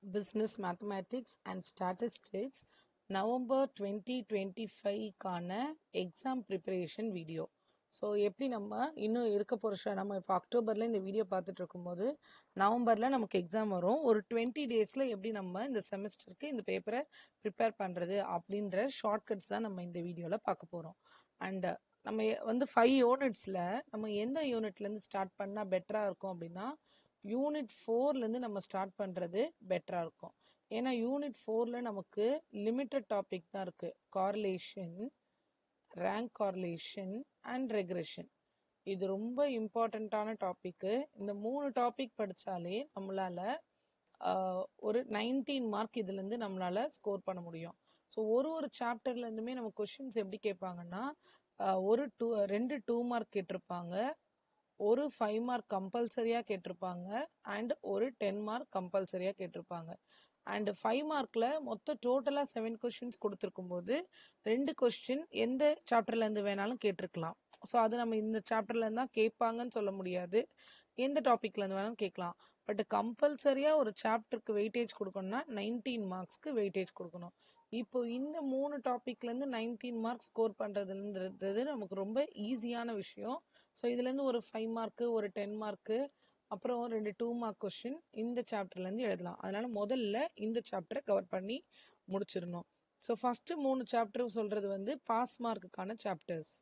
Business Mathematics and Statistics November 2025க்கான exam preparation video. So எப்படி நம்ம இன்னும் இருக்க போகிற நம்ம இப்போ அக்டோபரில் இந்த வீடியோ பார்த்துட்டு இருக்கும்போது நவம்பரில் நமக்கு எக்ஸாம் வரும். ஒரு 20 டேஸில் எப்படி நம்ம இந்த செமஸ்டருக்கு இந்த பேப்பரை ப்ரிப்பேர் பண்ணுறது அப்படின்ற ஷார்ட்கட்ஸ் தான் நம்ம இந்த வீடியோவில் பார்க்க போகிறோம். அண்ட் நம்ம வந்து 5 யூனிட்ஸில் நம்ம எந்த யூனிட்லேருந்து ஸ்டார்ட் பண்ணால் பெட்டராக இருக்கும் அப்படின்னா யூனிட் 4லேருந்து நம்ம ஸ்டார்ட் பண்ணுறது பெட்டராக இருக்கும். ஏன்னா யூனிட் 4ல் நமக்கு லிமிட்டட் டாபிக் தான் இருக்குது. Correlation, rank correlation and regression. இது ரொம்ப இம்பார்ட்டண்ட்டான டாப்பிக்கு. இந்த 3 டாபிக் படித்தாலே நம்மளால் ஒரு 19 மார்க் இதுலேருந்து நம்மளால் ஸ்கோர் பண்ண முடியும். ஸோ ஒரு சாப்டர்லேருந்துமே நம்ம கொஷின்ஸ் எப்படி கேட்பாங்கன்னா ரெண்டு 2 மார்க் கேட்டிருப்பாங்க, ஒரு 5 மார்க் கம்பல்சரியாக கேட்டிருப்பாங்க அண்ட் ஒரு 10 மார்க் கம்பல்சரியாக கேட்டிருப்பாங்க. அண்ட் 5 மார்க்கில் மொத்தம் டோட்டலாக 7 கொஷின்ஸ் கொடுத்துருக்கும் போது 2 கொஸ்டின் எந்த சாப்டர்லேருந்து வேணாலும் கேட்டிருக்கலாம். ஸோ அது நம்ம இந்த சாப்டர்லேருந்து தான் கேட்பாங்கன்னு சொல்ல முடியாது, எந்த டாப்பிக்லேருந்து வேணாலும் கேட்கலாம். பட் கம்பல்சரியாக ஒரு சாப்டருக்கு வெயிட்டேஜ் கொடுக்கணும்னா 19 மார்க்ஸ்க்கு வெயிட்டேஜ் கொடுக்கணும். இப்போ இந்த 3 டாப்பிக்லேருந்து 19 மார்க்ஸ் ஸ்கோர் பண்ணுறதுன்றது நமக்கு ரொம்ப ஈஸியான விஷயம். ஸோ இதுலேருந்து ஒரு 5 மார்க்கு, ஒரு 10 மார்க்கு, அப்புறம் 2 2 மார்க் கொஷின் இந்த சாப்டர்லேருந்து எழுதலாம். அதனால முதல்ல இந்த சாப்டரை கவர் பண்ணி முடிச்சிடணும். ஸோ ஃபஸ்ட்டு 3 சாப்டர் சொல்கிறது வந்து பாஸ் மார்க்குக்கான சாப்டர்ஸ்.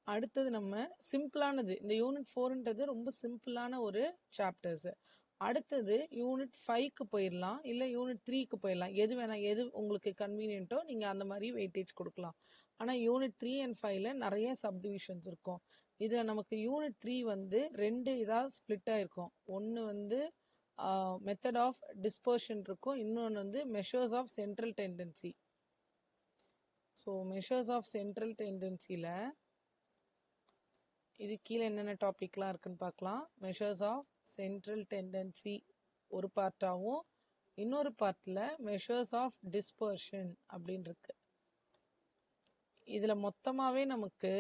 அடுத்தது நம்ம சிம்பிளானது, இந்த யூனிட் 4ன்றது ரொம்ப சிம்பிளான ஒரு சாப்டர்ஸ். அடுத்தது யூனிட் 5க்கு போயிடலாம், இல்லை யூனிட் 3க்கு போயிடலாம். எது வேணால், எது உங்களுக்கு கன்வீனியன்ட்டோ நீங்கள் அந்த மாதிரி வெயிட்டேஜ் கொடுக்கலாம். ஆனால் யூனிட் 3 அண்ட் 5ல நிறைய சப்டிவிஷன்ஸ் இருக்கும். இதில் நமக்கு யூனிட் 3 வந்து 2 இதாக ஸ்ப்ளிட் ஆகிருக்கும். ஒன்று வந்து மெத்தட் ஆஃப் டிஸ்பர்ஷன் இருக்கும், இன்னொன்று வந்து measures of central tendency. So measures of central டெண்டன்சியில் இது கீழே என்னென்ன டாபிக்லாம் இருக்குன்னு பார்க்கலாம். மெஷர்ஸ் ஆஃப் சென்ட்ரல் டெண்டன்சி ஒரு பார்ட்டாகவும், இன்னொரு பார்ட்டில் மெஷர்ஸ் ஆஃப் டிஸ்பர்ஷன் அப்படின்னு இருக்கு. இதில் மொத்தமாகவே நமக்கு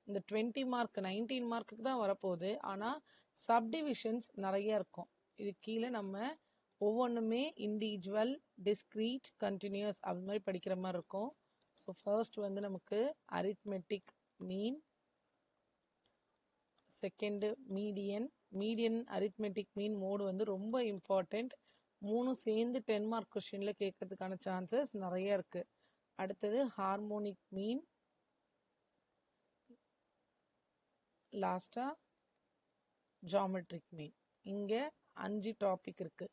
இந்த 20 மார்க் 19 மார்க்குக்கு தான் வரப்போகுது. ஆனால் சப்டிவிஷன்ஸ் நிறைய இருக்கும். இது கீழே நம்ம ஒவ்வொன்றுமே இண்டிவிஜுவல், டிஸ்க்ரீட், கண்டினியூஸ் அது மாதிரி படிக்கிற மாதிரி இருக்கும். ஸோ ஃபர்ஸ்ட் வந்து நமக்கு அரித்மெட்டிக் மீன், செகண்ட் மீடியன் அரித்மெட்டிக் மீன் மோடு வந்து ரொம்ப இம்பார்ட்டண்ட். 3 சேர்ந்து 10 மார்க் கொஸ்டின்ல கேட்கறதுக்கான சான்சஸ் நிறைய இருக்கு. அடுத்தது ஹார்மோனிக் மீன், லாஸ்டா ஜாமெட்ரிக் மீன். இங்க 5 டாபிக் இருக்கு.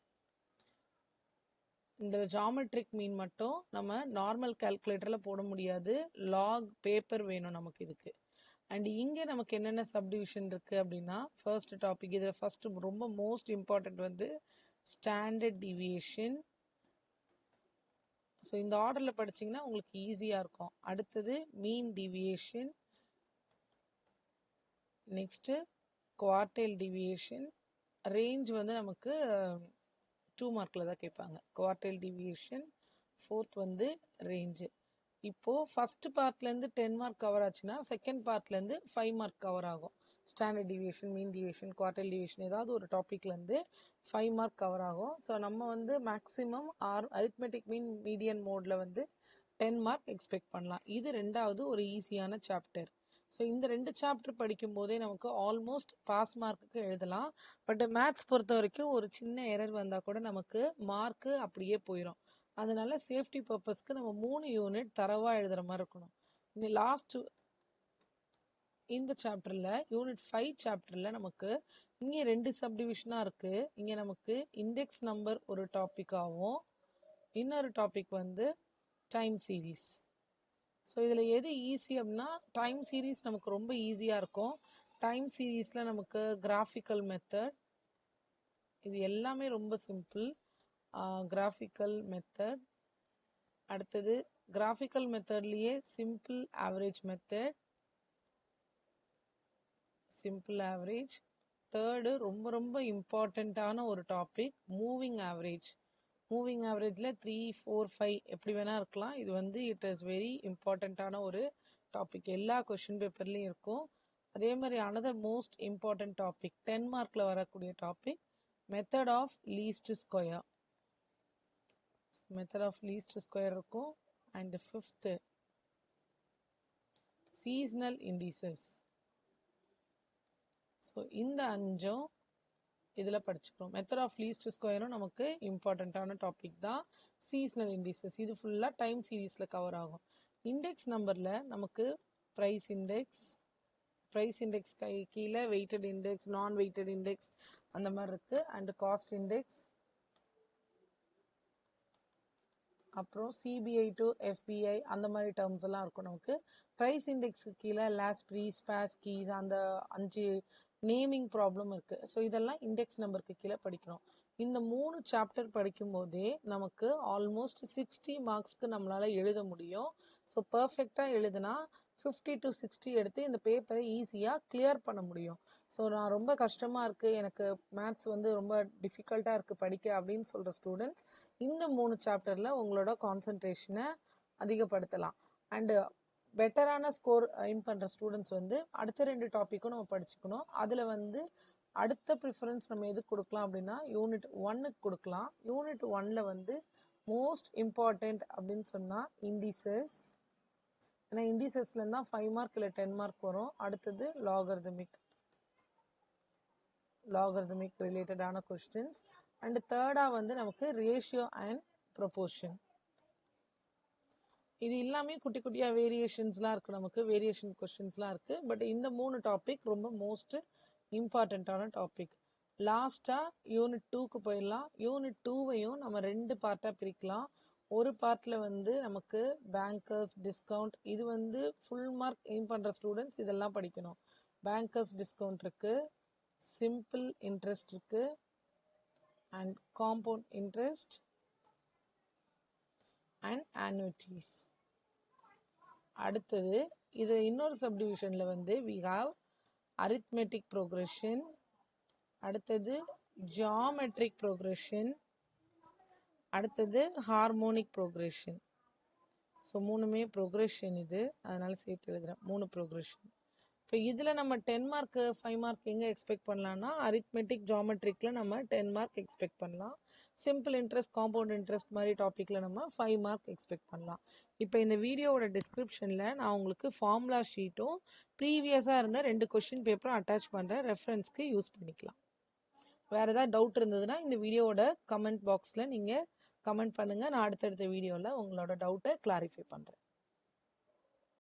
இந்த ஜாமெட்ரிக் மீன் மட்டும் நம்ம நார்மல் கால்குலேட்டர்ல போட முடியாது, லாக் பேப்பர் வேணும் நமக்கு இதுக்கு. அண்ட் இங்கே நமக்கு என்னென்ன சப்டிவிஷன் இருக்குது அப்படின்னா, ஃபர்ஸ்ட் டாபிக், இதில் ஃபர்ஸ்ட் ரொம்ப மோஸ்ட் இம்பார்ட்டன்ட் வந்து ஸ்டாண்டர்ட் டிவியேஷன். ஸோ இந்த ஆர்டரில் படிச்சிங்கன்னா உங்களுக்கு ஈஸியாக இருக்கும். அடுத்தது மீன் deviation, next quartile deviation. Range வந்து நமக்கு 2 மார்க்கில் தான் கேட்பாங்க, குவார்டைல் டிவியேஷன். ஃபோர்த் வந்து ரேஞ்சு. இப்போது ஃபர்ஸ்ட் பார்ட்லேருந்து 10 மார்க் கவர் ஆச்சுன்னா செகண்ட் பார்ட்லேருந்து 5 மார்க் கவர் ஆகும். ஸ்டாண்டர்ட் டிவியேஷன், மீன் டிவியேஷன், குவார்டைல் டிவியேஷன் ஏதாவது ஒரு டாப்பிக்லேருந்து 5 மார்க் கவர் ஆகும். ஸோ நம்ம வந்து மேக்ஸிமம் அரித்மெட்டிக் மீன் மீடியன் மோடில் வந்து 10 மார்க் எக்ஸ்பெக்ட் பண்ணலாம். இது ரெண்டாவது ஒரு ஈஸியான சாப்டர். ஸோ இந்த 2 சாப்டர் படிக்கும் போதே நமக்கு ஆல்மோஸ்ட் பாஸ் மார்க்குக்கு எழுதலாம். பட் மேத்ஸ் பொறுத்த வரைக்கும் ஒரு சின்ன எரர் வந்தால் கூட நமக்கு மார்க்கு அப்படியே போயிடும். அதனால சேஃப்டி பர்பஸ்க்கு நம்ம 3 யூனிட் தரவாக எழுதுகிற மாதிரி இருக்கணும். இந்த லாஸ்ட் இந்த சாப்டரில் யூனிட் 5 சாப்டரில் நமக்கு இங்கே 2 சப்டிவிஷனாக இருக்குது. இங்கே நமக்கு இண்டெக்ஸ் நம்பர் ஒரு டாப்பிக்காகவும், இன்னொரு டாபிக் வந்து டைம் சீரீஸ். ஸோ இதில் எது ஈஸி அப்படின்னா டைம் சீரீஸ் நமக்கு ரொம்ப ஈஸியாக இருக்கும். டைம் சீரீஸில் நமக்கு கிராஃபிக்கல் மெத்தட், இது எல்லாமே ரொம்ப சிம்பிள். கிராஃபிக்கல் மெத்தட், அடுத்தது கிராஃபிக்கல் மெத்தட்லேயே simple average method, simple average. Third ரொம்ப ரொம்ப இம்பார்ட்டண்ட்டான ஒரு டாபிக் மூவிங் ஆவரேஜ். மூவிங் ஆவரேஜில் 3, 4, 5 எப்படி வேணால் இருக்கலாம். இது வந்து இட் இஸ் வெரி இம்பார்ட்டண்ட்டான ஒரு டாபிக், எல்லா கொஷின் பேப்பர்லேயும் இருக்கும். அதே மாதிரி அனதர் மோஸ்ட் இம்பார்ட்டன்ட் டாபிக் 10 மார்க்கில் வரக்கூடிய topic method of least square, method of least square இருக்கும். And fifth seasonal indices. So இந்த அஞ்சும் இதில் படிச்சுக்கிறோம். மெத்தட் ஆஃப் லீஸ்ட் ஸ்கொயரும் நமக்கு இம்பார்ட்டண்ட்டான டாபிக் தான். சீசனல் இண்டிசஸ் இது ஃபுல்லாக டைம் சீரீஸில் கவர் ஆகும். இண்டெக்ஸ் நம்பரில் நமக்கு ப்ரைஸ் இண்டெக்ஸ், ப்ரைஸ் இண்டெக்ஸ் கீழே வெயிட்டட் இண்டெக்ஸ், நான் வெயிட்டட் இண்டெக்ஸ் அந்த மாதிரி இருக்குது. அண்ட் காஸ்ட் இண்டெக்ஸ், அப்புறம் சிபிஐ டு எஃபிஐ அந்த மாதிரி டேர்ம்ஸ் எல்லாம் இருக்கும் நமக்கு. ப்ரைஸ் இண்டெக்ஸுக்கு கீழே லாஸ்ட் ப்ரீஸ், பாஸ் கீஸ் அந்த 5 நேமிங் ப்ராப்ளம் இருக்குது. ஸோ இதெல்லாம் இண்டெக்ஸ் நம்பருக்கு கீழே படிக்கிறோம். இந்த 3 சாப்டர் படிக்கும் போதே நமக்கு ஆல்மோஸ்ட் 60 மார்க்ஸ்க்கு நம்மளால் எழுத முடியும். ஸோ பர்ஃபெக்டாக எழுதுனா 50 to 60 எடுத்து இந்த பேப்பரை ஈஸியாக கிளியர் பண்ண முடியும். ஸோ நான் ரொம்ப கஷ்டமாக இருக்குது, எனக்கு மேத்ஸ் வந்து ரொம்ப டிஃபிகல்ட்டாக இருக்குது படிக்க அப்படின்னு சொல்கிற ஸ்டூடெண்ட்ஸ் இந்த 3 சாப்டரில் உங்களோட கான்சன்ட்ரேஷனை அதிகப்படுத்தலாம். அண்டு பெட்டரான ஸ்கோர் எய்ம் பண்ணுற ஸ்டூடெண்ட்ஸ் வந்து அடுத்த 2 டாப்பிக்கும் நம்ம படிச்சுக்கணும். அதில் வந்து அடுத்த ப்ரிஃபரன்ஸ் நம்ம எதுக்கு கொடுக்கலாம் அப்படின்னா யூனிட் 1க்கு கொடுக்கலாம். யூனிட் 1ல் வந்து மோஸ்ட் இம்பார்ட்டண்ட் அப்படின்னு சொன்னால் இண்டிசஸ். ஏன்னா இண்டிசஸ்லேருந்து தான் 5 மார்க் இல்லை 10 மார்க் வரும். அடுத்தது லாகர்தமிக் ரிலேட்டடான கொஸ்டின்ஸ். அண்ட் தேர்டாக வந்து நமக்கு ரேஷியோ அண்ட் ப்ரொபோர்ஷன். இது எல்லாமே குட்டி குட்டியாக வேரியேஷன்ஸ்லாம் இருக்குது, நமக்கு வேரியேஷன் கொஸ்டின்ஸ்லாம் இருக்குது. பட் இந்த 3 டாபிக் ரொம்ப மோஸ்ட் இம்பார்ட்டண்ட்டான டாபிக். லாஸ்ட்டாக யூனிட் 2க்கு போயிடலாம். யூனிட் 2வையும் நம்ம 2 பார்ட்டாக பிரிக்கலாம். ஒரு பார்ட்டில் வந்து நமக்கு பேங்கர்ஸ் டிஸ்கவுண்ட், இது வந்து ஃபுல் மார்க் எய்ம் பண்ணுற ஸ்டூடெண்ட்ஸ் இதெல்லாம் படிக்கணும். பேங்கர்ஸ் டிஸ்கவுண்ட் இருக்குது, சிம்பிள் இன்ட்ரெஸ்ட் இருக்குது, and compound interest and annuities. அடுத்தது இது இன்னொரு சப்டிவிஷனில் வந்து we have arithmetic progression, அடுத்தது geometric progression, அடுத்தது harmonic progression. ஸோ 3மே ப்ரோக்ரெஷன் இது, அதனால சேர்த்து எழுதுகிறேன் 3 ப்ரோக்ரெஷன். இப்போ இதில் நம்ம 10 மார்க்கு 5 மார்க் எங்கே எக்ஸ்பெக்ட் பண்ணலான்னா அரித்மெட்டிக் ஜாமெட்ரிக்கில் நம்ம 10 மார்க் எக்ஸ்பெக்ட் பண்ணலாம். சிம்பிள் இன்ட்ரெஸ்ட், காம்பவுண்ட் இன்ட்ரெஸ்ட் மாதிரி டாப்பிக்கில் நம்ம 5 மார்க் எக்ஸ்பெக்ட் பண்ணலாம். இப்போ இந்த வீடியோவோட டிஸ்கிரிப்ஷனில் நான் உங்களுக்கு ஃபார்முலா ஷீட்டும் ப்ரீவியஸாக இருந்த 2 கொஷின் பேப்பரும் அட்டாச் பண்ணுறேன், ரெஃபரன்ஸ்க்கு யூஸ் பண்ணிக்கலாம். வேறு ஏதாவது டவுட் இருந்ததுன்னா இந்த வீடியோவோட கமெண்ட் பாக்ஸில் நீங்கள் கமெண்ட் பண்ணுங்கள். நான் அடுத்தடுத்த வீடியோவில் உங்களோட டவுட்டை கிளாரிஃபை பண்ணுறேன்.